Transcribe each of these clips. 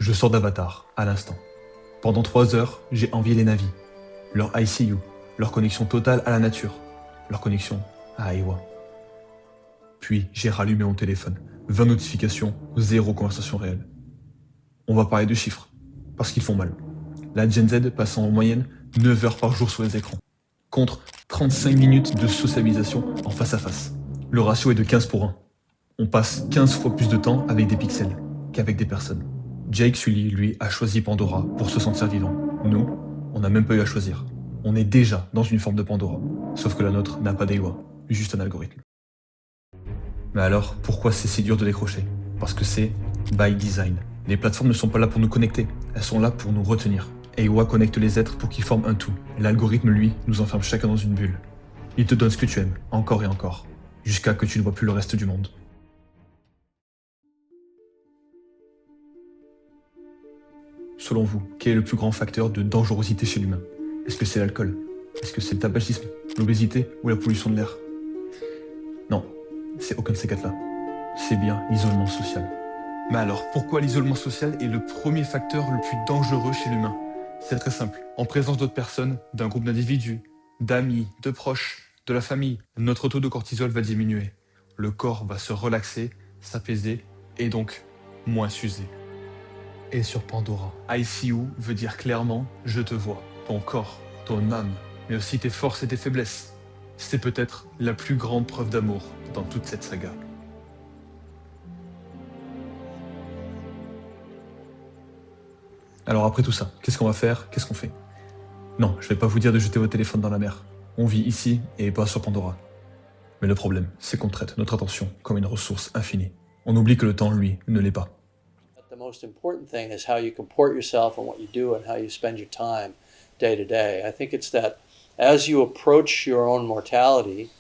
Je sors d'Avatar, à l'instant. Pendant 3 heures, j'ai envié les navis, leur ICU, leur connexion totale à la nature, leur connexion à Aiwa. Puis j'ai rallumé mon téléphone. 20 notifications, 0 conversation réelle. On va parler de chiffres, parce qu'ils font mal. La Gen Z passe en moyenne 9 heures par jour sur les écrans, contre 35 minutes de socialisation en face à face. Le ratio est de 15:1. On passe 15 fois plus de temps avec des pixels qu'avec des personnes. Jake Sully, lui, a choisi Pandora pour se sentir vivant. Nous, on n'a même pas eu à choisir. On est déjà dans une forme de Pandora. Sauf que la nôtre n'a pas d'Aiwa, juste un algorithme. Mais alors, pourquoi c'est si dur de décrocher? Parce que c'est by design. Les plateformes ne sont pas là pour nous connecter, elles sont là pour nous retenir. Aiwa connecte les êtres pour qu'ils forment un tout. L'algorithme, lui, nous enferme chacun dans une bulle. Il te donne ce que tu aimes, encore et encore, jusqu'à que tu ne vois plus le reste du monde. Selon vous, quel est le plus grand facteur de dangerosité chez l'humain? Est-ce que c'est l'alcool? Est-ce que c'est le tabagisme, l'obésité ou la pollution de l'air? Non, c'est aucun de ces quatre-là. C'est bien l'isolement social. Mais alors, pourquoi l'isolement social est le premier facteur le plus dangereux chez l'humain? C'est très simple. En présence d'autres personnes, d'un groupe d'individus, d'amis, de proches, de la famille, notre taux de cortisol va diminuer. Le corps va se relaxer, s'apaiser et donc moins s'user. Et sur Pandora, ICU veut dire clairement « je te vois », ton corps, ton âme, mais aussi tes forces et tes faiblesses. C'est peut-être la plus grande preuve d'amour dans toute cette saga. Alors après tout ça, qu'est-ce qu'on va faire? Qu'est-ce qu'on fait? Non, je vais pas vous dire de jeter votre téléphone dans la mer. On vit ici et pas sur Pandora. Mais le problème, c'est qu'on traite notre attention comme une ressource infinie. On oublie que le temps, lui, ne l'est pas. The most important thing is how you comport yourself and what you do and how you spend your time day to day. I think it's that as you approach your own mortality,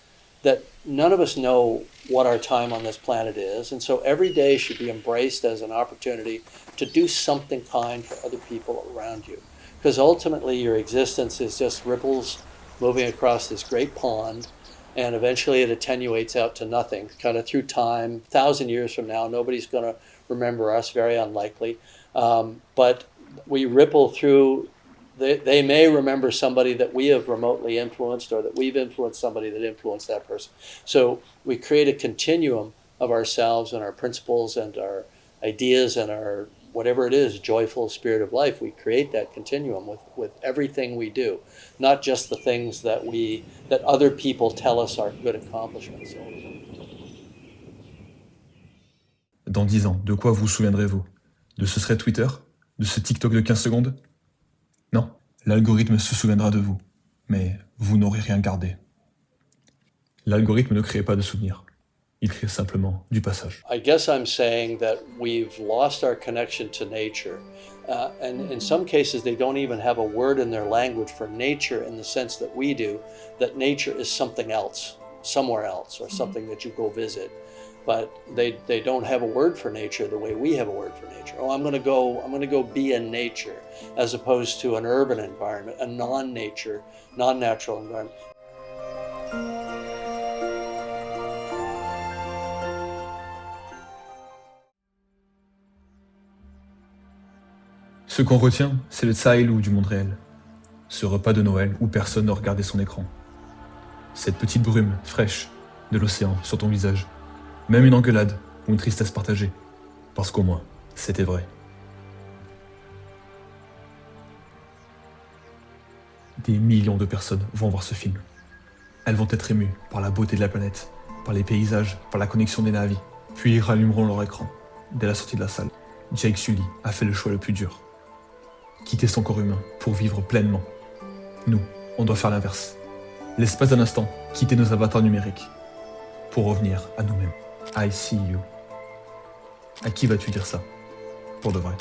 that none of us know what our time on this planet is, and so every day should be embraced as an opportunity to do something kind for other people around you. Because ultimately your existence is just ripples moving across this great pond, and eventually it attenuates out to nothing, kind of through time. 1,000 years from now, nobody's going to remember us, very unlikely. But we ripple through, they may remember somebody that we have remotely influenced or that we've influenced somebody that influenced that person. So we create a continuum of ourselves and our principles and our ideas and our whatever it is, joyful spirit of life. We create that continuum with everything we do, not just the things that other people tell us are good accomplishments. Dans 10 ans, de quoi vous souviendrez-vous? De ce thread Twitter? De ce TikTok de 15 secondes? Non, l'algorithme se souviendra de vous, mais vous n'aurez rien gardé. L'algorithme ne crée pas de souvenirs, il crée simplement du passage. I guess I'm saying that we've lost our connection to nature. And in some cases, they don't even have a word in their language for nature in the sense that we do, that nature is something else, somewhere else, or something that you go visit. But they don't have a word for nature the way we have a word for nature. Oh, I'm going to go be in nature, as opposed to an urban environment, a non-nature, non-natural environment. Ce qu'on retient, c'est le Tsai-Lou du monde réel. Ce repas de Noël où personne ne regardait son écran. Cette petite brume fraîche de l'océan sur ton visage. Même une engueulade ou une tristesse partagée. Parce qu'au moins, c'était vrai. Des millions de personnes vont voir ce film. Elles vont être émues par la beauté de la planète, par les paysages, par la connexion des navis. Puis ils rallumeront leur écran. Dès la sortie de la salle, Jake Sully a fait le choix le plus dur. Quitter son corps humain pour vivre pleinement. Nous, on doit faire l'inverse. L'espace d'un instant, quitter nos avatars numériques pour revenir à nous-mêmes. I see you. À qui vas-tu dire ça? Pour de vrai.